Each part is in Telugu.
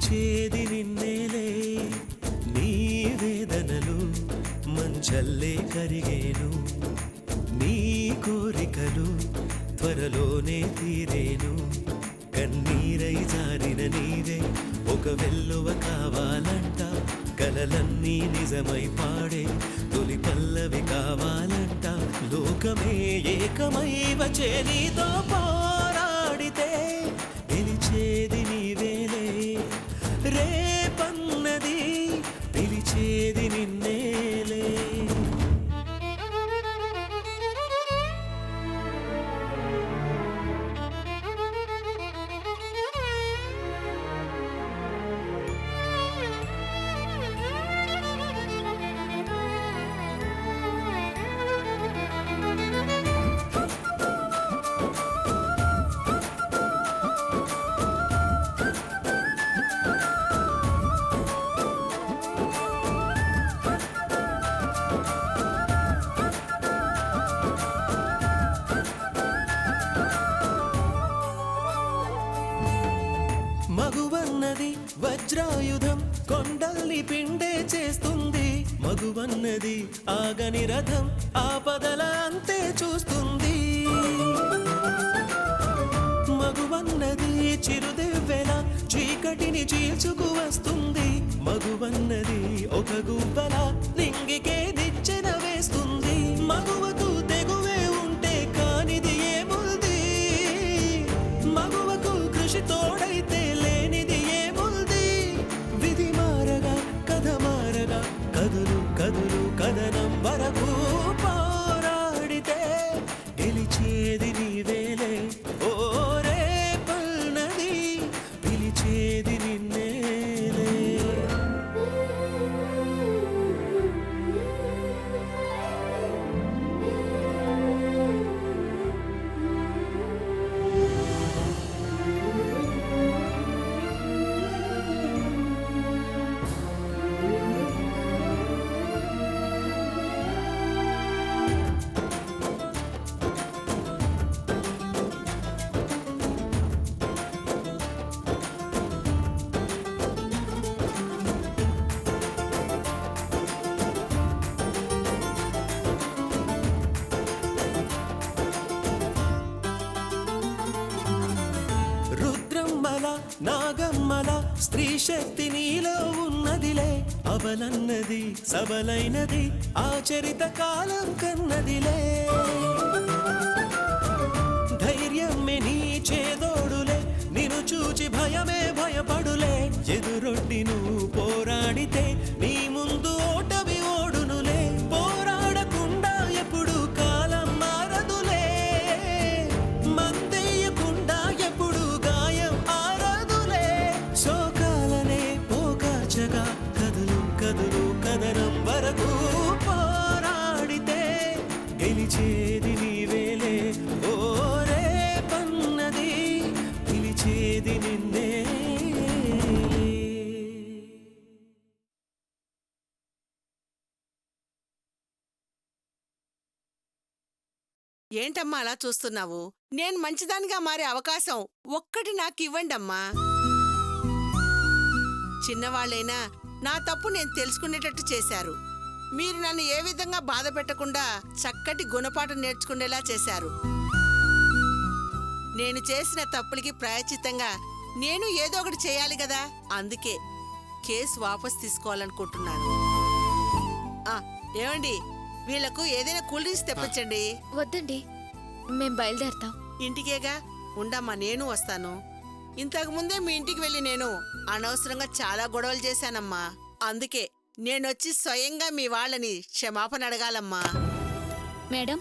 పిలిచేది నిన్నేలే నీ వేదనలు మంచల్లే కరిగేను నీ కోరికలు త్వరలోనే తీరేను కన్నీరై జారిన నీవే ఒక వెల్లువ కావాలంట కలలన్నీ నిజమై పాడే తొలి పల్లవి కావాలంట లోకమే ఏకమై వచ్చే నీతో పోరాడితే గెలిచేది నీవేలే రేపన్నది పిలిచేది నిన్నేలే మగువన్నది వజ్రాయుధం కొండల్ని పిండే చేస్తుంది మగువన్నది ఆగని రథం ఆపదల అంతే చూస్తుంది మగువన్నది చిరుదెవ్వెల చీకటిని చీల్చుకు వస్తుంది మగువన్నది ఒక గువ్వల నింగికే నిచ్చెన వేస్తుంది మగువకు తెగువే ఉంటే కానిది ఏముంది మగువకు కృషి తోడైతే లేనిది ఏముంది విధి మారగా కథ మారగా కదులు కదులు కథనం వరకు పోరాడితే గెలిచేది నీవేలే ఓ రేపన్నది పిలిచేది నిన్నేలే రుద్రమ్మల నాగమ్మల స్త్రీ శక్తి నీలో ఉన్నదిలే అవలన్నది సబలైనది ఆచరిత కాలం కన్నదిలే ధైర్యమే నీ చేదోడులే నిన్ను చూచి భయమే భయపడులే ఎదురొడ్డి నువ్వు పోరాడితే నీ ముందు ఓటమి ఓడునులే పోరాడకుండా ఎప్పుడు కాలం మారదులే మందేయకుండా ఎప్పుడు గాయం ఆరదులే శోకాలనే పోకాచగా కదులు కదులు కదనం వరకు పోరాడితే గెలిచేది నీవేలే ఓ రేపన్నది పిలిచేది నిన్నే ఏంటమ్మా అలా చూస్తున్నావు? నేను మంచిదానిగా మారే అవకాశం ఒక్కటి నాకివ్వండమ్మా. చిన్నవాళ్ళైనా నా తప్పు నేను తెలుసుకునేటట్టు చేశారు. మీరు నన్ను ఏ విధంగా బాధ పెట్టకుండా చక్కటి గుణపాఠం నేర్చుకునేలా చేశారు. నేను చేసిన తప్పులకి ప్రాయశ్చిత్తంగా నేను ఏదో ఒకటి చేయాలి కదా, అందుకే కేసు వాపస్ తీసుకోవాలనుకుంటున్నాను. ఏమండి, వీళ్లకు ఏదైనా కూల్ డ్రింక్స్ తెప్పించండి. వద్దండి, మేం బయలుదేరతాం. ఇంటికేగా, ఉండమ్మా నేను వస్తాను. ఇంతకు ముందే మీ ఇంటికి వెళ్ళి నేను అనవసరంగా చాలా గొడవలు చేశానమ్మా. అందుకే నేనొచ్చి స్వయంగా మీ వాళ్ళని క్షమాపణ అడగాలమ్మా. మేడం,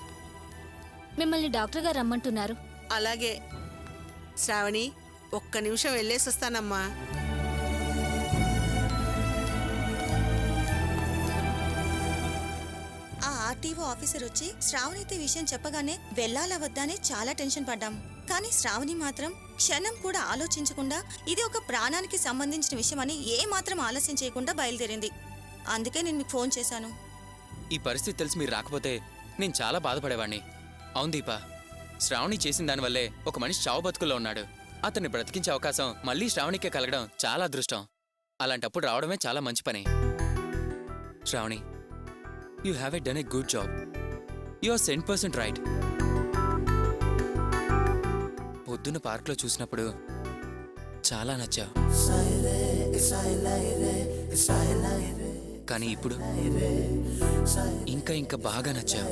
మిమ్మల్ని డాక్టర్ గారు రమ్మంటున్నారు. అలాగే శ్రావణి, ఒక్క నిమిషం వెళ్ళేసొస్తానమ్మా. ఆ ఆర్టీఓ ఆఫీసర్ వచ్చి శ్రావణితో విషయం చెప్పగానే వెళ్ళాలా వద్దానే చాలా టెన్షన్ పడ్డాం. కానీ శ్రావణి మాత్రం క్షణం కూడా ఆలోచించకుండా ఇది ఒక ప్రాణానికి సంబంధించిన విషయమని ఏ మాత్రం ఆలస్యం చేయకుండా బయలుదేరింది. అందుకే నేను మీకు ఫోన్ చేశాను. ఈ పరిస్థితి తెలిసి మీరు రాకపోతే నేను చాలా బాధపడేవాణ్ణి. అవును దీపా, శ్రావణి చేసిన దానివల్లే ఒక మనిషి చావు బతుకుల్లో ఉన్నాడు. అతన్ని బ్రతికించే అవకాశం మళ్ళీ శ్రావణికే కలగడం చాలా అదృష్టం. అలాంటప్పుడు రావడమే చాలా మంచి పని. Shravani, you have done a good job. You are 100% right. పొద్దున్న పార్క్లో చూసినప్పుడు చాలా నచ్చావు, కానీ ఇప్పుడు ఇంకా ఇంకా బాగా నచ్చావు.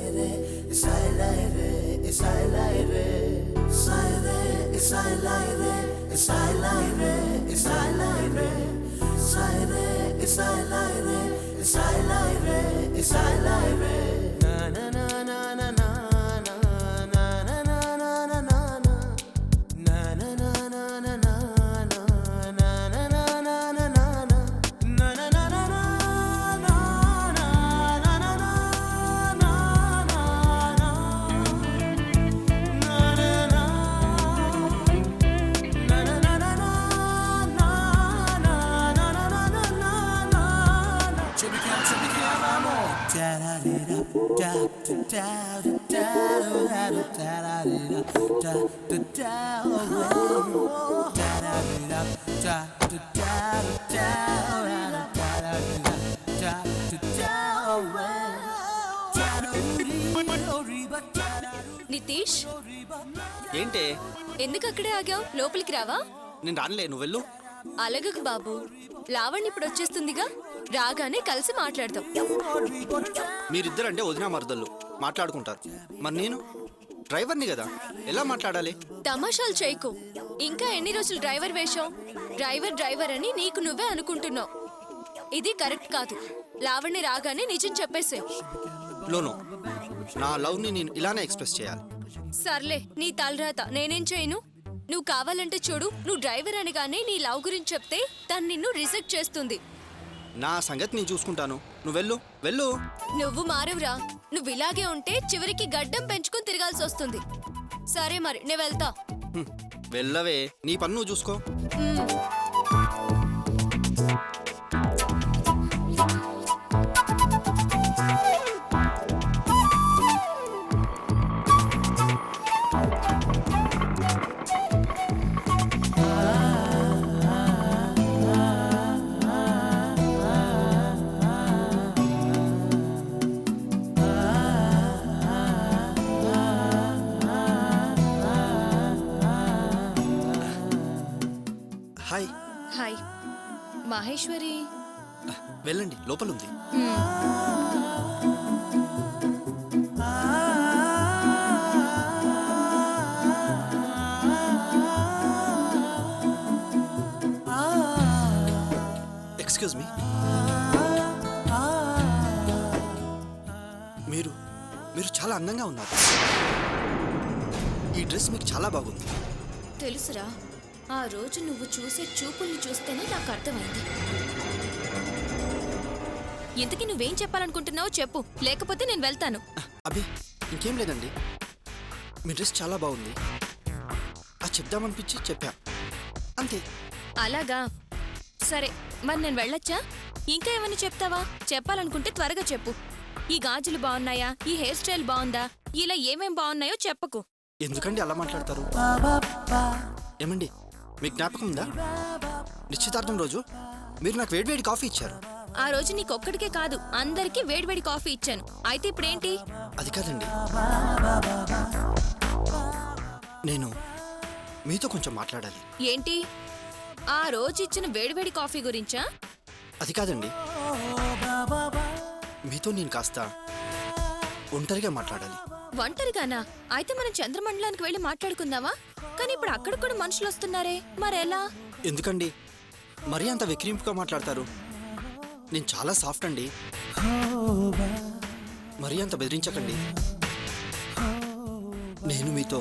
నితీష్, ఏంటే ఎందుకు అక్కడే ఆగావు? లోపలికి రావా? నేను రానులే, నువ్వు వెళ్ళు. అలగకు బాబు, లావణ్య ఇప్పుడు వచ్చేస్తుందిగా, రాగానే కలిసి మాట్లాడదాం. మీరిద్దరంటే వదినా మరదళ్ళు మాట్లాడుకుంటారు, మరి నేను డ్రైవర్ని కదా, ఎలా మాట్లాడాలి? తమాషాలు చేయకు. ఇంకా ఎన్ని రోజులు డ్రైవర్ వేషం? డ్రైవర్ డ్రైవర్ అని నీకు నువ్వే అనుకుంటున్నావు. ఇది కరెక్ట్ కాదు. లావణ్య రాగానే నిజం చెప్పేసే. లోనో, నా లవ్ని నేను ఇలానే ఎక్స్ప్రెస్ చేయాలి. సర్లే, నీ తలరాత, నేనేం చేయను. నువ్వు కావాలంటే చూడు, నువ్వు డ్రైవర్ అనగానే నీ లవ్ గురించి చెప్తే తను నిన్ను రిజెక్ట్ చేస్తుంది. నా సంగతి నేను చూసుకుంటాను, నువ్వు వెళ్ళు వెళ్ళు. నువ్వు మారవురా. నువ్వు ఇలాగే ఉంటే చివరికి గడ్డం పెంచుకొని తిరగాల్సి వస్తుంది. సరే మరి, నేను వెళ్తా. వెళ్ళవే, నీ పని నువ్వు చూసుకో. హాయ్. హాయ్. మహేశ్వరి వెళ్ళండి, లోపల ఉంది. ఎక్స్క్యూజ్ మీ, మీరు చాలా అందంగా ఉన్నారు. ఈ డ్రెస్ మీకు చాలా బాగుంది. తెలుసురా, ఆ రోజు నువ్వు చూసే చూపుల్ని చూస్తేనే నాకు అర్థమైంది. ఇంతకీ నువ్వేం చెప్పాలనుకుంటున్నావో చెప్పు, లేకపోతే నేను వెళ్తాను. అబ్బే, ఇంకేం లేదండి. మీ డ్రెస్ చాలా బాగుంది, అది చెప్దామనిపించి చెప్పా, అంతే. అలాగా, సరే మరి నేను వెళ్ళొచ్చా? ఇంకా ఏమని చెప్తావా? చెప్పాలనుకుంటే త్వరగా చెప్పు. ఈ గాజులు బాగున్నాయా, ఈ హెయిర్ స్టైల్ బాగుందా, ఇలా ఏమేం బాగున్నాయో చెప్పకు. ఎందుకండి అలా మాట్లాడతారు? ఏమండి, మీకు జ్ఞాపకం ఉందా? నిశ్చితార్థం రోజు మీరు నాకు వేడివేడి కాఫీ ఇచ్చారు. ఆ రోజు నీకొక్కడికే కాదు, అందరికీ వేడివేడి కాఫీ ఇచ్చాను. అయితే ఇప్పుడేంటి? అది కాదండి, నేను మీతో కొంచెం మాట్లాడాలి. ఏంటి? ఆ రోజు ఇచ్చిన వేడివేడి కాఫీ గురించా? అది కాదండి, మీతో నేను కాస్త ఒంటరిగా మాట్లాడాలి. ఒంటరిగానా? అయితే మనం చంద్రమండలానికి వెళ్ళి మాట్లాడుకుందామా? కానీ ఇప్పుడు అక్కడ కూడా మనుషులు వస్తున్నారే, మరెలా? ఎందుకండి మరీ అంత వెక్కిరింపుగా మాట్లాడతారు? నేను చాలా సాఫ్ట్ అండి, మరీ అంత బెదిరించకండి. నేను మీతో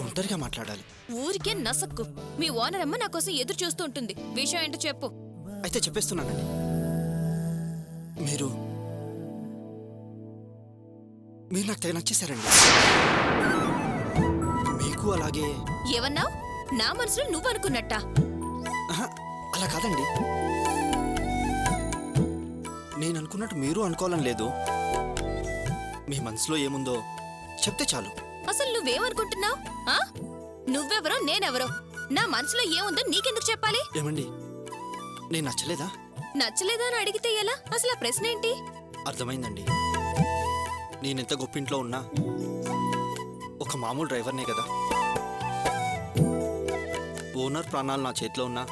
ఒంటరిగా మాట్లాడాలి. ఊరికే నసక్కు. మీ ఓనర్ అమ్మ నా కోసం ఎదురు చూస్తూ ఉంటుంది. విషయం ఏంటో చెప్పు. అయితే చెప్పేస్తున్నానండి, మీరు నాకు తెగ నచ్చేశారండి. మీకు అలాగే. ఏమన్నావ్? నా మనసులో నువ్వు అనుకున్నట్టా? ఆహా, అలా కాదండి, నేను అనుకున్నట్టు మీరు అనుకోవాలని లేదు. మీ మనసులో ఏముందో చెప్తే చాలు. అసలు నువ్వేమనుకుంటున్నావు? నువ్వెవరో నేనెవరో? నా మనసులో ఏముందో నీకెందుకు చెప్పాలి? ఏమండి, నేను నచ్చలేదా? నచ్చలేదా అని అడిగితే ఎలా? అసలు ఆ ప్రశ్న ఏంటి? అర్థమైందండి. నేనెంత గొప్పింట్లో ఉన్నా ఒక మామూలు డ్రైవర్నే కదా. ఓనర్ ప్రాణాలు నా చేతిలో ఉన్నా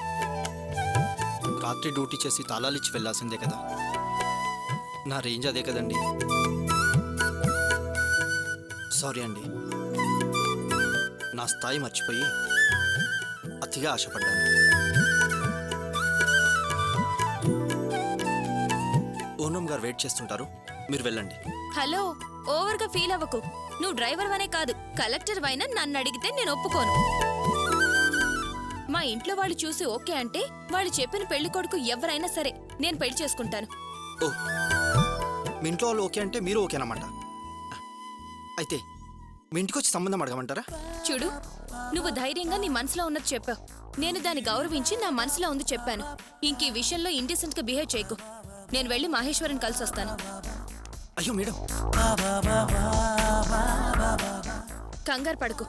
రాత్రి డ్యూటీ చేసి తాళాలు ఇచ్చి వెళ్ళాల్సిందే కదా. నా రేంజ్ అదే కదండి. సారీ అండి, నా స్థాయి మర్చిపోయి అతిగా ఆశపడ్డాను. ఓనం గారు వెయిట్ చేస్తుంటారు, మీరు వెళ్ళండి. హలో, ఓవర్గా ఫీల్ అవ్వకు. నువ్వు డ్రైవర్ వనే కాదు, కలెక్టర్ వైనా నన్ను అడిగితే నేను ఒప్పుకోను. మా ఇంట్లో వాళ్ళు చూసి ఓకే అంటే వాళ్ళు చెప్పిన పెళ్లి కొడుకు ఎవరైనా సరే నేను పెళ్లి చేసుకుంటాను. ఓ, మీ ఇంట్లో వాళ్ళు ఓకే అంటే మీరు ఓకేనమాట. అయితే మీ ఇంటికి వచ్చి సంబంధం అడగమంటారా? చూడు, నువ్వు ధైర్యంగా నీ మనసులో ఉన్నది చెప్పావు. నేను దాన్ని గౌరవించి నా మనసులో ఉంది చెప్పాను. ఇంక ఈ విషయంలో ఇండిసెంట్ గా బిహేవ్ చేయకు. నేను వెళ్ళి మహేశ్వరిని కలిసి వస్తాను. అయ్యో మేడం, కంగారు పడకు.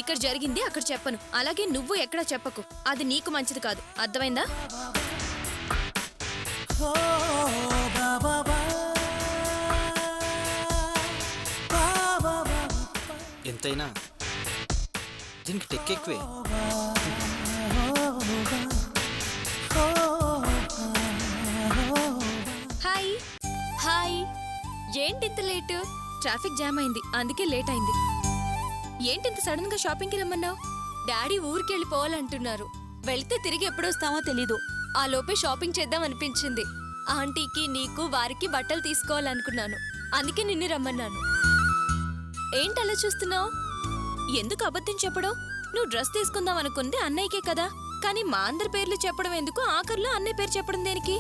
ఇక్కడ జరిగింది అక్కడ చెప్పను. అలాగే నువ్వు ఎక్కడా చెప్పకు. అది నీకు మంచిది కాదు. అర్థమైందా? ఎంతైనా దీనికి టెక్ ఎక్కువే. Hi hi. ఏంటి ఇంత లేట్? ట్రాఫిక్ జామ్ అయింది, అందుకే లేట్ అయింది. ఏంటి ఇంత సడన్ గా షాపింగ్ కి రమ్మన్నావు? డాడీ ఊరికి వెళ్ళిపోవాలంటున్నారు. వెళ్తే తిరిగి ఎప్పుడొస్తామో తెలీదు. ఆ లోపే షాపింగ్ చేద్దాం అనిపించింది. ఆంటీకి నీకు వారికి బట్టలు తీసుకోవాలనుకున్నాను. అందుకే నిన్ను రమ్మన్నాను. ఏంటి అలా చూస్తున్నావు? ఎందుకు అబద్ధం చెప్పడం? నువ్వు డ్రెస్ తీసుకుందాం అనుకుంది అన్నయ్యకే కదా. కానీ మా అందరి పేర్లు చెప్పడం ఎందుకు? ఆఖరిలో అన్నయ్య పేరు చెప్పడం దేనికి?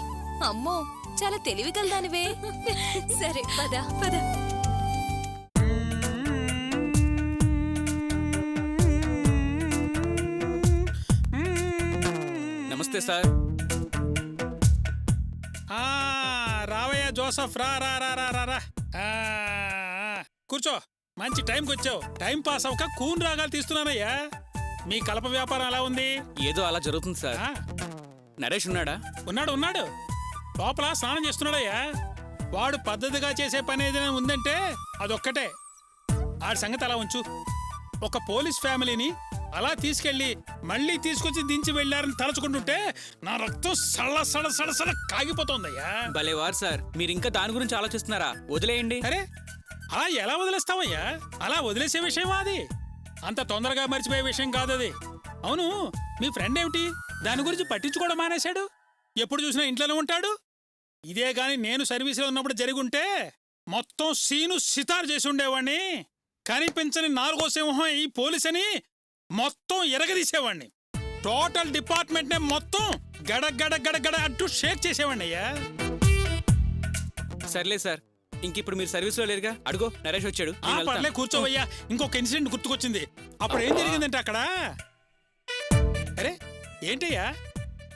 అమ్మో, చాలా తెలివి కలదానివే. సరే పద పద. నమస్తే సార్. రావయ్య జోసఫ్, రా రా రా రా రా రా. కూర్చో, మంచి టైంకి వచ్చావు. టైం పాస్ అవ్వక కూన్ రాగాలు తీస్తున్నానయ్యా. మీ కలప వ్యాపారం ఎలా ఉంది? ఏదో అలా జరుగుతుంది సార్. ఆ, నరేష్ ఉన్నాడా? ఉన్నాడు ఉన్నాడు, లోపల స్నానం చేస్తున్నాడయ్యా. వాడు పద్ధతిగా చేసే పని ఏదైనా ఉందంటే అదొక్కటే. ఆడి సంగతి అలా ఉంచు. ఒక పోలీస్ ఫ్యామిలీని అలా తీసుకెళ్లి మళ్ళీ తీసుకొచ్చి దించి వెళ్ళారని తలుచుకుంటుంటే నా రక్తం సళ్ళ సడ సడ సడ కాగిపోతోందయ్యా. భలేవారు సార్, మీరు ఇంకా దాని గురించి ఆలోచిస్తున్నారా? వదిలేయండి. అరే, అలా ఎలా వదిలేస్తావయ్యా? అలా వదిలేసే విషయమా అది? అంత తొందరగా మర్చిపోయే విషయం కాదు అది. అవును, మీ ఫ్రెండ్ ఏమిటి దాని గురించి పట్టించుకోవడం మానేశాడు? ఎప్పుడు చూసినా ఇంట్లోనే ఉంటాడు. ఇదే గాని నేను సర్వీసులో ఉన్నప్పుడు జరిగుంటే మొత్తం సీను సితారు చేసి ఉండేవాణ్ణి. కనిపించని నాలుగో సింహం ఈ పోలీస్ అని మొత్తం ఎరగదీసేవాణ్ణి. టోటల్ డిపార్ట్మెంట్ నే మొత్తం గడ గడ గడ గడ అంటూ షేక్ చేసేవాణ్ణి అయ్యా. సర్లే సార్, ఇంకిప్పుడు మీరు సర్వీస్లో లేరుగా. అడుగో, నరేష్ వచ్చాడు. నేను వెళ్తాను. పర్లే, కూర్చోవయ్యా. ఇంకొక ఇన్సిడెంట్ గుర్తుకొచ్చింది. అప్పుడు ఏం జరిగిందంటే అక్కడ, అరే ఏంటయ్యా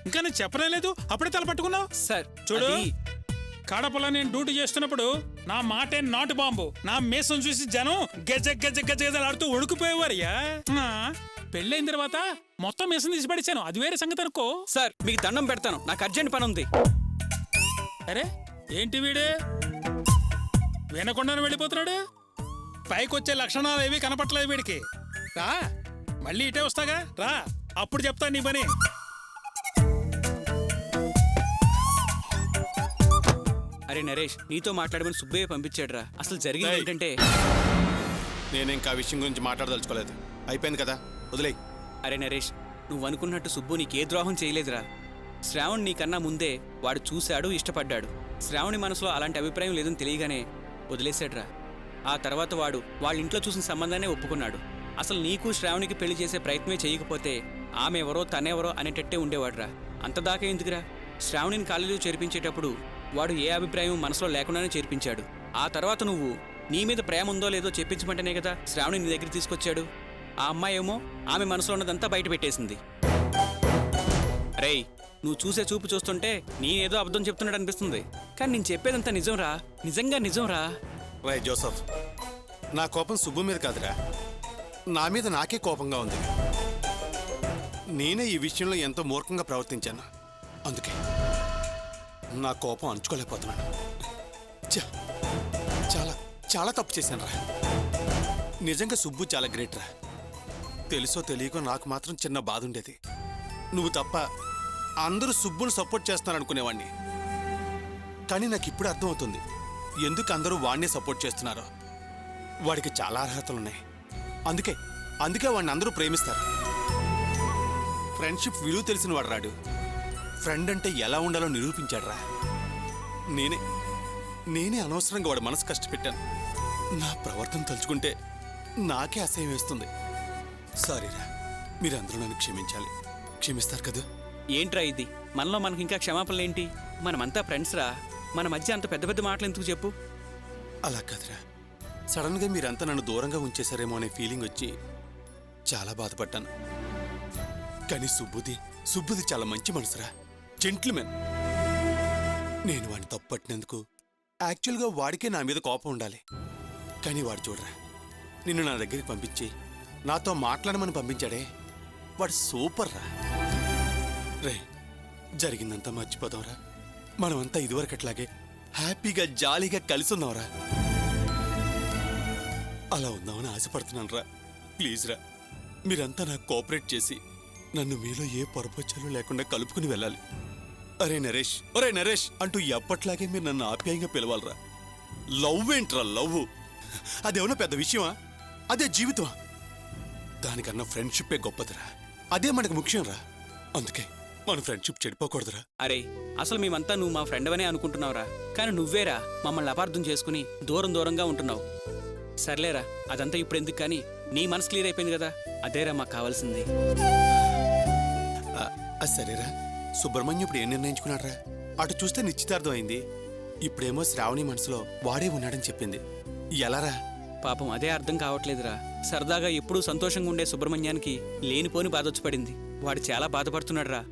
ఇంకా నేను చెప్పలేదు, అప్పుడే తల పట్టుకున్నావు. సార్ చూడు, అది- కడపలో నేను డ్యూటీ చేస్తున్నప్పుడు నా మాటే నాటు బాంబు. నా మీసం చూసి జనం గజ గజ గజ గజలాడుతూ ఉడుకుపోయేవారయ్యా. పెళ్ళైన తర్వాత మొత్తం మీసం తీసి పడిచాను, అది వేరే సంగతి అనుకో. సార్ మీకు దండం పెడతాను, నాకు అర్జెంట్ పని ఉంది. అరే ఏంటి వీడు వినకుండానే వెళ్ళిపోతున్నాడు? పైకొచ్చే లక్షణాలు ఏవి కనపట్లేదు వీడికి. రా, మళ్ళీ ఇటే వస్తాగా, రా, అప్పుడు చెప్తా నీ పని. అరే నరేష్, నీతో మాట్లాడమని సుబ్బయ్య పంపించాడురా. అసలు జరిగింది ఏయ్. ఏంటంటే, నేను ఇంకా ఆ విషయం గురించి మాట్లాడదలుచుకోలేదు. అయిపోయింది కదా, వదిలేయ్. అరే నరేష్, నువ్వు అనుకున్నట్టు సుబ్బు నీకే ద్రోహం చేయలేదురా. శ్రావణ్ నీకన్నా ముందే వాడు చూశాడు, ఇష్టపడ్డాడు. శ్రావణి మనసులో అలాంటి అభిప్రాయం లేదని తెలియగానే వదిలేశాడురా. ఆ తర్వాత వాడు వాళ్ళ ఇంట్లో చూసిన సంబంధాన్ని ఒప్పుకున్నాడు. అసలు నీకు శ్రావణికి పెళ్లి చేసే ప్రయత్నమే చేయకపోతే ఆమె ఎవరో తనెవరో అనేటట్టే ఉండేవాడురా. అంతదాకా ఎందుకురా? శ్రావణిని కాలేజీలో చేర్పించేటప్పుడు వాడు ఏ అభిప్రాయం మనసులో లేకుండానే చేర్పించాడు. ఆ తర్వాత నువ్వు నీ మీద ప్రేమ ఉందో లేదో చెప్పించమంటేనే కదా శ్రావణి నీ దగ్గర తీసుకొచ్చాడు. ఆ అమ్మాయి ఏమో ఆమె మనసులో ఉన్నదంతా బయట పెట్టేసింది. రేయ్, నువ్వు చూసే చూపు చూస్తుంటే నేనేదో అబద్ధం చెప్తున్నాడు అనిపిస్తుంది, కానీ నేను చెప్పేదంతా నిజంరా, నిజంగా నిజంరా. రై జోసఫ్, నా కోపం సుబ్బు మీద కాదురా, నా మీద నాకే కోపంగా ఉంది. నేనే ఈ విషయంలో ఎంతో మూర్ఖంగా ప్రవర్తించాను. అందుకే నా కోపం అంచుకోలేకపోతున్నాను. ఛ, చాలా చాలా తప్పు చేశాను రా. నిజంగా సుబ్బు చాలా గ్రేట్ రా. తెలుసో తెలియకో నాకు మాత్రం చిన్న బాధ ఉండేది. నువ్వు తప్ప అందరూ సుబ్బును సపోర్ట్ చేస్తారనుకునేవాడిని. కానీ నాకు ఇప్పుడు అర్థమవుతుంది ఎందుకు అందరూ వాడినే సపోర్ట్ చేస్తున్నారో. వాడికి చాలా అర్హతలున్నాయి. అందుకే వాడిని అందరూ ప్రేమిస్తారు. ఫ్రెండ్షిప్ విలువ తెలిసిన వాడు రాడు. ఫ్రెండ్ అంటే ఎలా ఉండాలో నిరూపించాడు రా. నేనే అనవసరంగా వాడు మనసు కష్టపెట్టాను. నా ప్రవర్తన తలుచుకుంటే నాకే అసహ్యం వేస్తుంది. సారీరా, మీరందరూ నన్ను క్షమించాలి. క్షమిస్తారు కదా? ఏంట్రా ఇది? మనలో మనకి ఇంకా క్షమాపణలేంటి? మనమంతా ఫ్రెండ్స్ రా. మన మధ్య అంత పెద్ద పెద్ద మాటలు ఎందుకు చెప్పు? అలా కాదురా, సడన్గా మీరంతా నన్ను దూరంగా ఉంచేశారేమో అనే ఫీలింగ్ వచ్చి చాలా బాధపడ్డాను. కానీ సుబ్బుది చాలా మంచి మనసురా, జెంట్ల్మెన్. నేను వాడిని తప్పట్టినందుకు యాక్చువల్గా వాడికే నా మీద కోపం ఉండాలి. కానీ వాడు చూడరా, నిన్ను నా దగ్గరికి పంపించి నాతో మాట్లాడమని పంపించాడే, వాడు సూపర్ రా. రే, జరిగిందంతా మర్చిపోదాంరా. మనమంతా ఇదివరకట్లాగే హ్యాపీగా జాలీగా కలిసి ఉన్నాంరా. అలా ఉందామని ఆశపడుతున్నాను రా. ప్లీజ్ రా, మీరంతా నాకు కోఆపరేట్ చేసి నన్ను మీలో ఏ పొరపచ్చాలు లేకుండా కలుపుకుని వెళ్ళాలి. ఒరే నరేష్ అంటూ ఎప్పట్లాగే మీరు నన్ను ఆప్యాయంగా పిలవాలరా. లవ్ ఏంట్రా లవ్? అదేమన్నా పెద్ద విషయమా? అదే జీవితమా? దానికన్నా ఫ్రెండ్షిప్పే గొప్పదిరా. అదే మనకు ముఖ్యం రా. అందుకే మన ఫ్రెండ్షిప్ చెడిపోకూడదురా. అరే, అసలు మేమంతా నువ్వు మా ఫ్రెండ్ అనే అనుకుంటున్నావురా. కానీ నువ్వేరా మమ్మల్ని అపార్థం చేసుకుని దూరంగా ఉంటున్నావు. సర్లేరా, అదంతా ఇప్పుడు ఎందుకు? కానీ నీ మనసు క్లియర్ అయిపోయింది కదా, అదేరా మాకు కావాల్సింది. సరేరా, సుబ్రహ్మణ్యం ఇప్పుడు ఏం నిర్ణయించుకున్నాడ్రా? అటు చూస్తే నిశ్చితార్థం అయింది. ఇప్పుడేమో శ్రావణి మనసులో వాడే ఉన్నాడని చెప్పింది. ఎలారా? పాపం అదే అర్థం కావట్లేదురా. సరదాగా ఎప్పుడూ సంతోషంగా ఉండే సుబ్రహ్మణ్యానికి లేనిపోని బాధొచ్చి పడింది. వాడు చాలా బాధపడుతున్నాడు రా.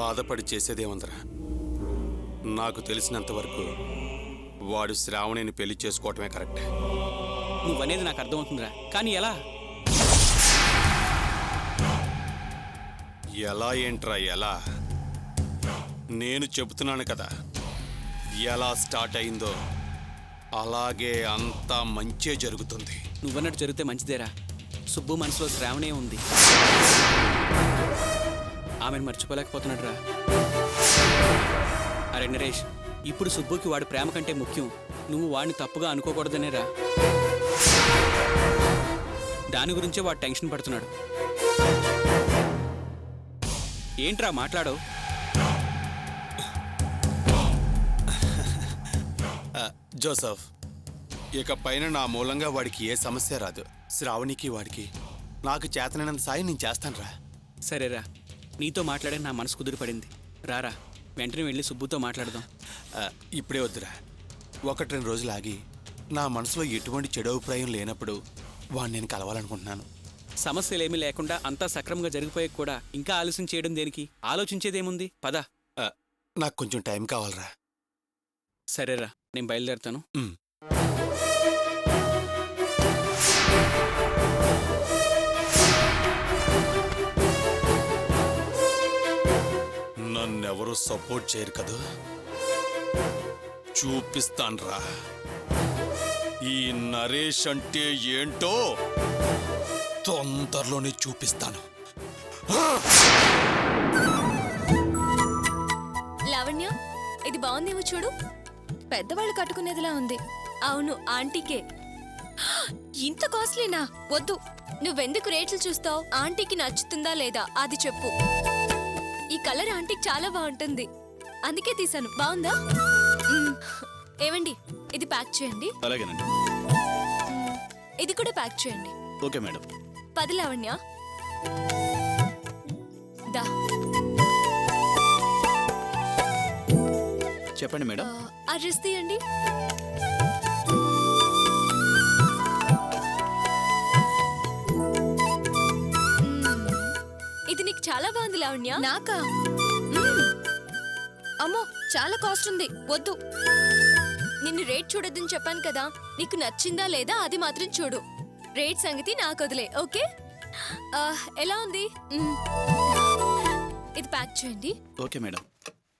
బాధపడి చేసేదేముందిరా? నాకు తెలిసినంత వరకు వాడు శ్రావణిని పెళ్లి చేసుకోవటమే కరెక్ట్. నువ్వనేది నాకు అర్థమవుతుందిరా, కానీ ఎలా? ఎలా ఏంట్రా ఎలా? నేను చెబుతున్నాను కదా, ఎలా స్టార్ట్ అయిందో అలాగే అంతా మంచే జరుగుతుంది. నువ్వన్నట్టు జరిగితే మంచిదేరా. సుబ్బు మనసులో శ్రావణే ఉంది. ఆమెను మర్చిపోలేకపోతున్నాడు రా. అరే నరేష్, ఇప్పుడు సుబ్బుకి వాడి ప్రేమ కంటే ముఖ్యం నువ్వు వాడిని తప్పుగా అనుకోకూడదనేరా. దాని గురించే వాడు టెన్షన్ పడుతున్నాడు. ఏంట్రా మాట్లాడవు? జోసఫ్, ఇక పైన నా మూలంగా వాడికి ఏ సమస్య రాదు. శ్రావణికి వాడికి నాకు చేతనైనంత సాయం నేను చేస్తానురా. సరేరా, నీతో మాట్లాడే నా మనసు కుదిరిపడింది. రారా, వెంటనే వెళ్ళి సుబ్బుతో మాట్లాడదాం. ఇప్పుడే వద్దురా, 1-2 రోజులు ఆగి నా మనసులో ఎటువంటి చెడు అభిప్రాయం లేనప్పుడు వాడిని నేను కలవాలనుకుంటున్నాను. సమస్యలేమీ లేకుండా అంతా సక్రమంగా జరిగిపోయే కూడా ఇంకా ఆలస్యం చేయడం దేనికి? ఆలోచించేదేముంది? పద. నాకు కొంచెం టైం కావాలరా. సరేరా, నేను బయలుదేరుతాను. నన్నెవరూ సపోర్ట్ చేయరు కదా, చూపిస్తాన్రా ఈ నరేష్ అంటే ఏంటో. తొందరలోనే చూపిస్తాను. లావణ్య, ఇది బాగుందేమో చూడు. పెద్దవాళ్ళు కట్టుకునేదిలా ఉంది. అవును, ఆంటీకే. ఇంత కాస్ట్లీనా? వద్దు. నువ్వెందుకు రేట్లు చూస్తావు? ఆంటీకి నచ్చుతుందా లేదా అది చెప్పు. ఈ కలర్ ఆంటీకి చాలా బాగుంటుంది, అందుకే తీసాను. బాగుందా? ఏవండి, ఇది ప్యాక్ చేయండి. అలాగేనండి. ఇది కూడా ప్యాక్ చేయండి. Okay madam. 10 లావణ్య. దా. చెప్పండి మేడం. ఆ డ్రెస్ తీయండి. ఇది నీకు చాలా బాగుంది లావణ్య. నాకా? అమ్మో, చాలా కాస్ట్ ఉంది, వద్దు. నిన్ను రేట్ చూడొద్దని చెప్పాను కదా. నీకు నచ్చిందా లేదా అది మాత్రం చూడు. రేట్ సంగతి నాకు వదిలే, ఓకే? ఎలా ఉంది? ఇది ప్యాక్ చేయండి. Okay madam.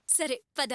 సరే పద.